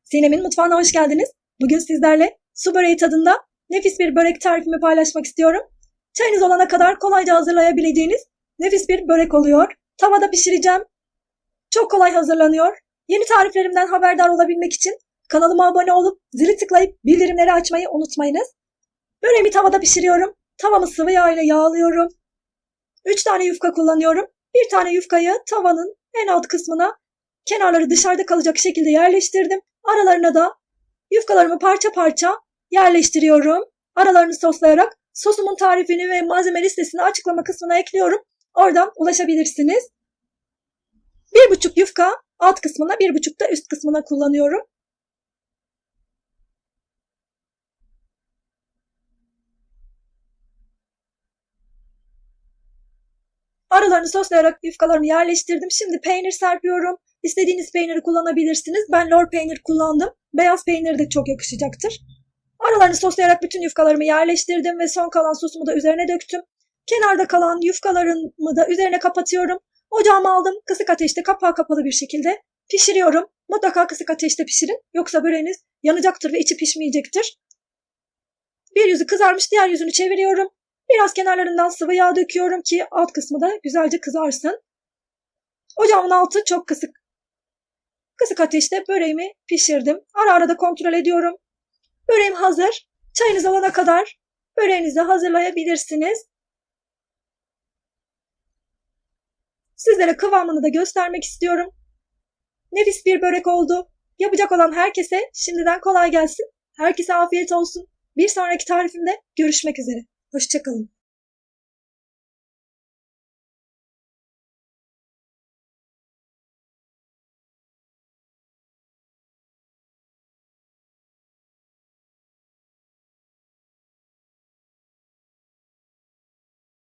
Sinem'in mutfağına hoş geldiniz. Bugün sizlerle su böreği tadında nefis bir börek tarifimi paylaşmak istiyorum. Çayınız olana kadar kolayca hazırlayabileceğiniz nefis bir börek oluyor. Tavada pişireceğim. Çok kolay hazırlanıyor. Yeni tariflerimden haberdar olabilmek için kanalıma abone olup zili tıklayıp bildirimleri açmayı unutmayınız. Böreğimi tavada pişiriyorum. Tavamı sıvı yağ ile yağlıyorum. 3 tane yufka kullanıyorum. Bir tane yufkayı tavanın en alt kısmına, kenarları dışarıda kalacak şekilde yerleştirdim. Aralarına da yufkalarımı parça parça yerleştiriyorum. Aralarını soslayarak sosumun tarifini ve malzeme listesini açıklama kısmına ekliyorum. Oradan ulaşabilirsiniz. 1,5 yufka alt kısmına, 1,5 da üst kısmına kullanıyorum. Aralarını soslayarak yufkalarımı yerleştirdim. Şimdi peynir serpiyorum. İstediğiniz peyniri kullanabilirsiniz. Ben lor peynir kullandım. Beyaz peynir de çok yakışacaktır. Aralarını soslayarak bütün yufkalarımı yerleştirdim ve son kalan sosumu da üzerine döktüm. Kenarda kalan yufkalarımı da üzerine kapatıyorum. Ocağıma aldım. Kısık ateşte kapağı kapalı bir şekilde pişiriyorum. Mutlaka kısık ateşte pişirin. Yoksa böreğiniz yanacaktır ve içi pişmeyecektir. Bir yüzü kızarmış, diğer yüzünü çeviriyorum. Biraz kenarlarından sıvı yağ döküyorum ki alt kısmı da güzelce kızarsın. Ocağımın altı çok kısık. Kısık ateşte böreğimi pişirdim. Ara ara da kontrol ediyorum. Böreğim hazır. Çayınız olana kadar böreğinizi hazırlayabilirsiniz. Sizlere kıvamını da göstermek istiyorum. Nefis bir börek oldu. Yapacak olan herkese şimdiden kolay gelsin. Herkese afiyet olsun. Bir sonraki tarifimde görüşmek üzere. Hoşça kalın.